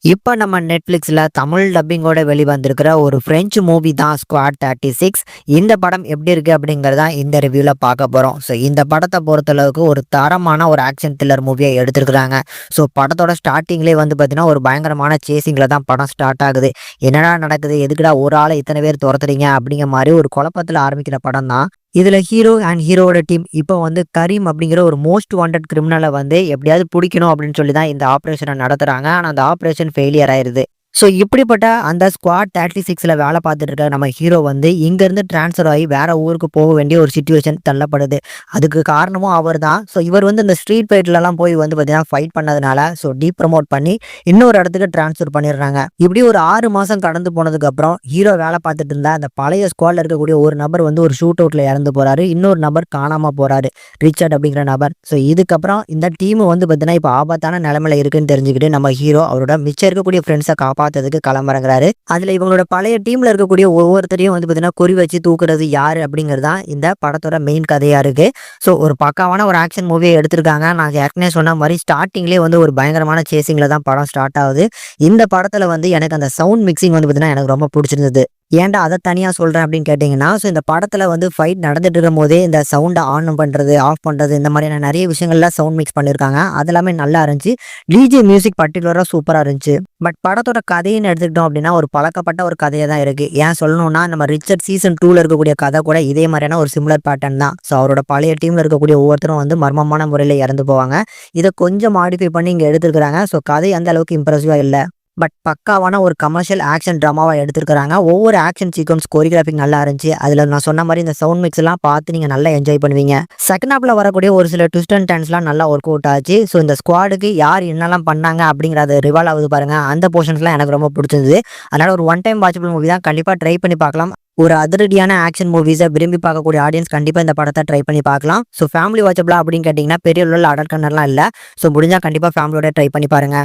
இப்ப நம்ம Netflixல தமிழ் டப்பிங்கோட வெளிவந்திருக்கிற ஒரு பிரெஞ்சு மூவி தான் ஸ்குவாட் 36. இந்த படம் எப்படி இருக்கு அப்படிங்கிறத இந்த ரிவ்யூல பார்க்க போறோம். ஸோ இந்த படத்த பொறுத்தளவுக்கு ஒரு தரமான ஒரு ஆக்ஷன் த்ரில்லர் மூவிய எடுத்திருக்காங்க. ஸோ படத்தோட ஸ்டார்ட்டிங்லேயே வந்து பார்த்தீங்கன்னா, ஒரு பயங்கரமான சேசிங்ல தான் படம் ஸ்டார்ட் ஆகுது. என்னடா நடக்குது? எதுக்குடா ஒரு ஆள இத்தன பேர் தொரத்துறீங்க? அப்படிங்கிற மாரி ஒரு குழப்பத்துல ஆரம்பிக்கிற படம் தான். இதுல ஹீரோ அண்ட் ஹீரோவோட டீம் இப்போ வந்து கரீம் அப்படிங்கிற ஒரு மோஸ்ட் வாண்டட் கிரிமினல வந்து எப்படியாவது புடிக்கணும் அப்படின்னு சொல்லி தான் இந்த ஆப்பரேஷன நடத்துறாங்க. ஆனா அந்த ஆப்பரேஷன் ஃபெயிலியர் ஆயிருது. ஸோ இப்படிப்பட்ட அந்த ஸ்குவாட் 36ல வேலை பார்த்துட்டு இருக்க நம்ம ஹீரோ வந்து இங்கேருந்து ட்ரான்ஸ்ஃபர் ஆகி வேற ஊருக்கு போக வேண்டிய ஒரு சிச்சுவேஷன் தள்ளப்படுது. அதுக்கு காரணமும் அவர் தான். ஸோ இவர் வந்து இந்த ஸ்ட்ரீட் ஃபைட்லலாம் போய் வந்து பார்த்தீங்கன்னா ஃபைட் பண்ணதுனால ஸோ ப்ரமோட் பண்ணி இன்னொரு இடத்துக்கு ட்ரான்ஸ்ஃபர் பண்ணிடுறாங்க. இப்படி ஒரு 6 மாசம் கடந்து போனதுக்கப்புறம் ஹீரோ வேலை பார்த்துட்டு இருந்தா அந்த பழைய ஸ்குவாட்ல இருக்கக்கூடிய ஒரு நபர் வந்து ஒரு ஷூட் அவுட்ல இறந்து போறாரு. இன்னொரு நபர் காணாம போறாரு. ரிச்சர்ட் அப்படிங்கிற நபர். ஸோ இதுக்கப்புறம் இந்த டீம் வந்து பார்த்தீங்கன்னா இப்போ ஆபத்தான நிலைமையில இருக்குன்னு தெரிஞ்சுக்கிட்டு நம்ம ஹீரோ அவரோட மிச்சம் இருக்கக்கூடிய ஃப்ரெண்ட்ஸை காப்பாத்துறதுக்கு கிளம்புறங்கிறாரு. அதுல இவங்களோட பழைய டீம்ல இருக்கக்கூடிய ஒவ்வொருத்தரையும் வந்து பார்த்தீங்கன்னா குறி வச்சு தூக்குறது யாரு அப்படிங்கிறது தான் இந்த படத்தோட மெயின் கதையா இருக்கு. ஸோ ஒரு பக்காவான ஒரு ஆக்ஷன் மூவியை எடுத்திருக்காங்க. நான் ஏற்கனவே சொன்ன மாதிரி ஸ்டார்டிங்லேயே வந்து ஒரு பயங்கரமான சேசிங்ல தான் படம் ஸ்டார்ட் ஆகுது. இந்த படத்துல வந்து எனக்கு அந்த சவுண்ட் மிக்சிங் வந்து பார்த்தீங்கன்னா எனக்கு ரொம்ப பிடிச்சிருந்தது. ஏன்டா அதை தனியா சொல்றேன் அப்படின்னு கேட்டீங்கன்னா, ஸோ இந்த படத்துல வந்து ஃபைட் நடந்துட்டு இருக்கும்போதே இந்த சவுண்டை ஆன் பண்றது, ஆஃப் பண்றது இந்த மாதிரியான நிறைய விஷயங்கள்ல சவுண்ட் மிக்ஸ் பண்ணியிருக்காங்க. அது எல்லாமே நல்லா இருந்துச்சு. டிஜே மியூசிக் பர்டிகுலரா சூப்பரா இருந்துச்சு. பட் படத்தோட கதைன்னு எடுத்துக்கிட்டோம் அப்படின்னா ஒரு பழக்கப்பட்ட ஒரு கதையா தான் இருக்கு. ஏன் சொல்லணும்னா நம்ம ரிச்சர்ட் சீசன் 2ல இருக்கக்கூடிய கதை கூட இதே மாதிரியான ஒரு சிமிலர் பேட்டர்ன் தான். ஸோ அவரோட பழைய டீம்ல இருக்கக்கூடிய ஒவ்வொருத்தரும் வந்து மர்மமான முறையில் இறந்து போவாங்க. இதை கொஞ்சம் மாடிஃபை பண்ணி இங்க எடுத்திருக்கிறாங்க. ஸோ கதை அந்த அளவுக்கு இம்ப்ரெசிவா இல்லை. பட் பக்காவான ஒரு கமர்ஷியல் ஆக்ஷன் ட்ராமாவா எடுத்திருக்காங்க. ஒவ்வொரு ஆக்ஷன் சீக்வன்ஸ் கோரியோகிராஃபிக் நல்லா இருந்துச்சு. அதுல நான் சொன்ன மாதிரி இந்த சவுண்ட் மிக்ஸ் எல்லாம் பார்த்து நீங்க நல்லா என்ஜாய் பண்ணுவீங்க. செகண்ட் ஹாப்ல வரக்கூடிய ஒரு சில ட்விஸ்ட் அண்ட் டர்ன்ஸ்லாம் நல்லா ஒர்க் அவுட் ஆச்சு. ஸோ இந்த ஸ்குவாடுக்கு யார் என்னெல்லாம் பண்ணாங்க அப்படிங்கிறது ரிவால் ஆகுது பாருங்க. அந்த போர்ஷன்ஸ்லாம் எனக்கு ரொம்ப பிடிச்சிருந்தது. அதனால ஒரு ஒன் டைம் வாட்சபிள் மூவி தான். கண்டிப்பா ட்ரை பண்ணி பார்க்கலாம். ஒரு அதிரடியான ஆக்ஷன் மூவிஸை விரும்பி பார்க்கக்கூடிய ஆடியன்ஸ் கண்டிப்பா இந்த படத்தை ட்ரை பண்ணி பார்க்கலாம். ஸோ ஃபேமிலி வாட்சபிளா அப்படின்னு கேட்டிங்கன்னா பெரிய அளவில் அடல்ட் கண்டென்ட்லாம் இல்லை. ஸோ முடிஞ்சா கண்டிப்பா ஃபேமிலியோட ட்ரை பண்ணி பாருங்க.